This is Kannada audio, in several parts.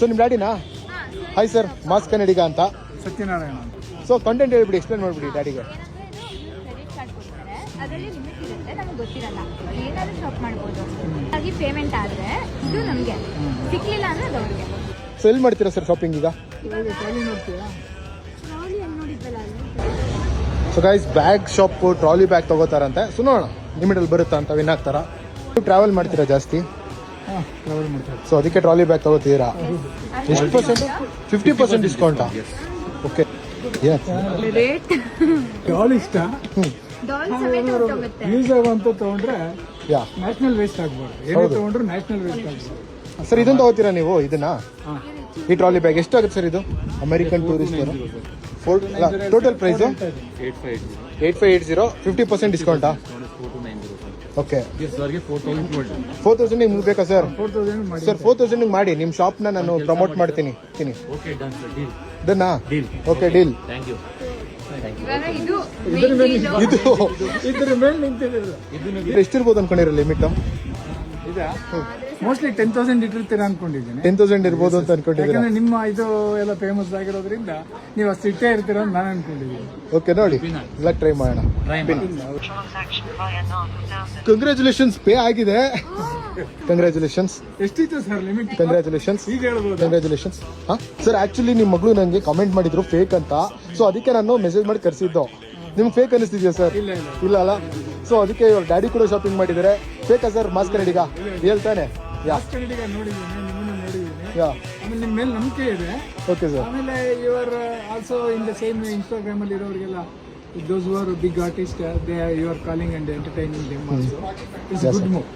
ಸೊ ನಿಮ್ಮ ಡ್ಯಾಡಿನಾ? ಹಾಯ್ ಸರ್, ಮಾಸ್ ಕನ್ನಡಿಗ ಅಂತ. ಸತ್ಯನಾರಾಯಣ. ಸೊ ಕಂಟೆಂಟ್ ಹೇಳ್ಬಿಡಿ, ಎಕ್ಸ್ಪ್ಲೇನ್ ಮಾಡ್ಬಿಡಿ ಡ್ಯಾಡಿಗೆ. ಕ್ರೆಡಿಟ್ ಕಾರ್ಡ್ ಕೊಡ್ತಾರೆ, ಅದರಲ್ಲಿ ಲಿಮಿಟ್ ಇರುತ್ತೆ, ನಮಗೆ ಗೊತ್ತಿರಲ್ಲ, ಏನಾದರೂ ಶಾಪ್ ಮಾಡ್ಬೋದು. ಹಾಗೆ ಪೇಮೆಂಟ್ ಆದರೆ ಇದು ನಮಗೆ ಸಿಕ್ಲಿಲ್ಲ ಅಂದರೆ ಅದು ಅವ್ರಿಗೆ. ಸೊ ಎಲ್ಲಿ ಮಾಡ್ತೀರಾ ಸರ್ ಶಾಪಿಂಗ್ ಈಗ? So guys, bag shop trolley bag ತಗೋತಾರಂತೆ. ಸೊ ನೋಡೋಣ ಲಿಮಿಟಲ್ಲಿ ಬರುತ್ತಾ ಅಂತ, ವಿನ್ ಆಗ್ತಾರ. ಟ್ರಾವೆಲ್ ಮಾಡ್ತೀರಾ ಜಾಸ್ತಿ, ಸೊ ಅದಕ್ಕೆ ಟ್ರಾಲಿ ಬ್ಯಾಗ್ ತಗೋತೀರಾ. ಎಷ್ಟು ಪರ್ಸೆಂಟ್? 50% ಡಿಸ್ಕೌಂಟಾ? ಓಕೆ. ರೇಟ್ ಡಾಲ್ ಇಷ್ಟ, ಡಾಲ್ ಸಮೇತ ಹೊರಟೋಗುತ್ತೆ. ಯೂಸ್ ಆಗುವಂತ ತಗೊಂಡ್ರೆ ಯಾ ನ್ಯಾಷನಲ್ ವೇಸ್ಟ್ ಆಗ್ಬಾರ್ದು. ಏನೇ ತಗೊಂಡ್ರು ನ್ಯಾಷನಲ್ ವೇಸ್ಟ್ ಆಗ್ಬಾರ್ದು. ಸರ್ ಇದನ್ನ ತಗೋತೀರಾ ನೀವು? ಇದನ್ನ ಈ ಟ್ರಾಲಿ ಬ್ಯಾಗ್ ಎಷ್ಟಾಗುತ್ತೆ ಸರ್ ಇದು? American tourist total price 8580. 50% ಡಿಸ್ಕೌಂಟಾ? ಓಕೆ. 4000 ನಿಮ್ಗೆ ಬೇಕಾ ಸರ್? 4000 ಮಾಡಿ ನಿಮ್ಮ ಶಾಪ್ನ ನಾನು ಪ್ರಮೋಟ್ ಮಾಡ್ತೀನಿ. ಇದನ್ನ ಓಕೆ, ಡೀಲ್. ಇದು ಇದು ಇದ್ರ ಮೇಲೆ ನಿಂತಿದೆ. ಎಷ್ಟಿರ್ಬೋದು ಅನ್ಕೊಂಡಿರೋ ಲಿಮಿಟ್? ಮೋಸ್ಟ್ಲಿ 10,000 ಇಟ್ಟಿರ್ತೀರಾ ಅನ್ಕೊಂಡಿದ್ದೀನಿ. 10,000 ಇರ್ಬೋದು ಅಂತ ಅನ್ಕೊಂಡಿದ್ದೀರಾ? ಯಾಕಂದ್ರೆ ನಿಮ್ಮ ಇದು ಎಲ್ಲ ಫೇಮಸ್ ಆಗಿರೋದ್ರಿಂದ ನೀವು ಅಷ್ಟು ಇಟ್ಟೇ ಇರ್ತೀರ ಅಂತ ನಾನು ಅನ್ಕೊಂಡಿದ್ದೀನಿ. ಓಕೆ, ನೋಡಿ ಎಲ್ಲ ಟ್ರೈ ಮಾಡೋಣ. ಕಂಗ್ರ್ಯಾಚುಲೇಷನ್ಸ್, ಪೇ ಆಗಿದೆ. ಕಂಗ್ರ್ಯಾಚುಲೇಷನ್ಸ್. ಎಷ್ಟಿತ್ತು ಸರ್ ಲಿಮಿಟ್? ಕಂಗ್ರ್ಯಾಚುಲೇಷನ್ಸ್, ಈಗ ಹೇಳ್ಬೋದು. ಕಂಗ್ರ್ಯಾಚುಲೇಷನ್ಸ್. ಹಾಂ ಸರ್, ಆಕ್ಚುಲಿ ನಿಮ್ಮ ಮಗಳು ನನಗೆ ಕಾಮೆಂಟ್ ಮಾಡಿದ್ರು ಫೇಕ್ ಅಂತ. ಸೊ ಅದಕ್ಕೆ ನಾನು ಮೆಸೇಜ್ ಮಾಡಿ ಕರೆಸಿದ್ದು. ನಿಮ್ಗೆ ಫೇಕ್ ಅನಿಸ್ತಿದ್ಯಾ ಸರ್? ಇಲ್ಲ ಅಲ್ಲ. ಸೊ ಅದಕ್ಕೆ ಇವ್ರ ಡ್ಯಾಡಿ ಕೂಡ ಶಾಪಿಂಗ್ ಮಾಡಿದ್ದಾರೆ. ಫೇಕಾ ಸರ್ ಮಾಸ್ ಕನ್ನಡಿಗ? ಹೇಳ್ತಾನೆ. ಯಾ ನೋಡಿದ್ದೀನಿ, ನಿಮ್ಮನ್ನು ನೋಡಿದ್ದೀನಿ. ಯಾ ಆಮೇಲೆ ನಿಮ್ಮ ಮೇಲೆ ನಂಬಿಕೆ ಇದೆ. Okay sir. ಆಮೇಲೆ your also in the same Instagram ಅಲ್ಲಿ ಇರೋರಿಗೆಲ್ಲ those who are big artists, you are calling and entertaining them also. It's Yes, good sir. move.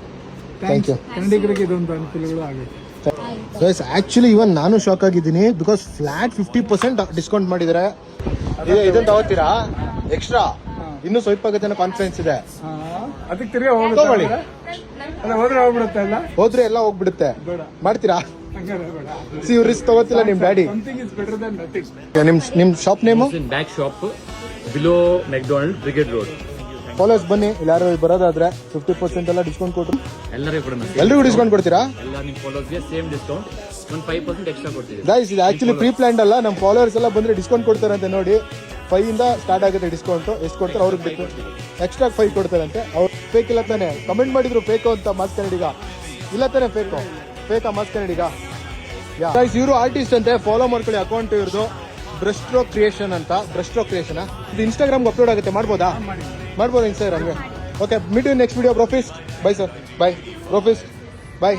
Thank you. ಕನ್ನಡಿಗರಿಗೆ ಇದೊಂದು ಅನುಕೂಲಗಳು ಆಗುತ್ತೆ. ಗೈಸ್, ಆಕ್ಚುಲಿ ಇವನ್ ನಾನು ಶಾಕ್ ಆಗಿದ್ದೀನಿ. ಬಿಕಾಸ್ ಫ್ಲಾಟ್ 50% ಡಿಸ್ಕೌಂಟ್ ಮಾಡಿದ್ದಾರೆ. ಇದನ್ನ ತಗೋತೀರಾ? ಎಕ್ಸ್ಟ್ರಾ ಇನ್ನೂ ಸ್ವಲ್ಪ ಆಗುತ್ತೆ ಅನ್ನೋ ಕಾನ್ಫಿಡೆನ್ಸ್ ಇದೆ. ಅದಕ್ಕೆ ತಿರ್ಗಾ ತಗೊಳ್ಳಿ. ಹೋದ್ರೆ ಹೋಗ್ಬಿಡುತ್ತೆ ಅಲ್ಲ? ಹೋದ್ರೆ ಎಲ್ಲ ಹೋಗ್ಬಿಡುತ್ತೆ. ಬೇಡ, ಮಾಡ್ತೀರಾ? ಹಂಗಾರೆ ಬೇಡ. ಸಿ ಇವ್ರು ರಿಸ್ಕ್ ತಗೋತಿಲ್ಲ ನಿಮ್ daddy. Something is better than nothing. ನಿಮ್ shop name? Bag shop below McDonald brigade road. Follows ಬನ್ನಿ. ಯಾರು ಬರೋದಾದ್ರೆ 50% ಎಲ್ಲ ಡಿಸ್ಕೌಂಟ್ ಕೊಟ್ರು. ಎಲ್ಲರಿಗೂ ಕೊಡೋಣ. ಎಲ್ರಿಗೂ ಡಿಸ್ಕೌಂಟ್ ಕೊಡ್ತೀರಾ? ಎಲ್ಲ ನಿಮ್ಮ ಫಾಲೋವರ್ಸ್ಗೆ ಸೇಮ್ ಡಿಸ್ಕೌಂಟ್, ಒಂದು 5% ಎಕ್ಸ್ಟ್ರಾ ಕೊಡ್ತೀವಿ. ಗೈಸ್, ಇದು ಆಕ್ಚುಲಿ ಪ್ರೀ ಪ್ಲಾನ್ಡ್ ಅಲ್ಲ. ನಮ್ಮ ಫಾಲೋವರ್ಸ್ ಎಲ್ಲ ಬಂದ್ರೆ ಡಿಸ್ಕೌಂಟ್ ಕೊಡ್ತಾರಂತೆ. ನೋಡಿ, 5 ಇಂದ ಸ್ಟಾರ್ಟ್ ಆಗುತ್ತೆ ಡಿಸ್ಕೌಂಟ್. ಎಷ್ಟು ಕೊಡ್ತಾರೆ ಅವ್ರಿಗೆ ಬೇಕು. ಎಕ್ಸ್ಟ್ರಾ 5 ಕೊಡ್ತಾರಂತೆ. ಅವ್ರು ಫೇಕ್ ಇಲ್ಲ ತಾನೆ? ಕಮೆಂಟ್ ಮಾಡಿದ್ರು ಫೇಕು ಅಂತ ಮಾಸ್ ಕನ್ನಡಿಗ. ಇಲ್ಲ ತಾನೆ ಫೇಕು? ಫೇಕಾ ಮಾಸ್ ಕನ್ನಡಿಗ? ಗೈಸ್, ಇವರು ಆರ್ಟಿಸ್ಟ್ ಅಂತೆ. ಫಾಲೋ ಮಾಡ್ಕೊಳ್ಳಿ ಅಕೌಂಟ್ ಇವ್ರದ್ದು. ಬ್ರಷ್ ಸ್ಟ್ರೋಕ್ ಕ್ರಿಯೇಷನ್ ಅಂತ. ಬ್ರಷ್ ಸ್ಟ್ರೋಕ್ ಕ್ರಿಯೇಷನ್ ಇದು ಇನ್ಸ್ಟಾಗ್ರಾಮ್ಗೆ ಅಪ್ಲೋಡ್ ಆಗುತ್ತೆ. ಮಾಡ್ಬೋದಾ? ಮಾಡ್ಬೋದು ಇನ್ಸ್ಟಾಗ್ರಾಮ್ಗೆ. Okay, meet you next video. Brofist bye sir. Bye brofist. By.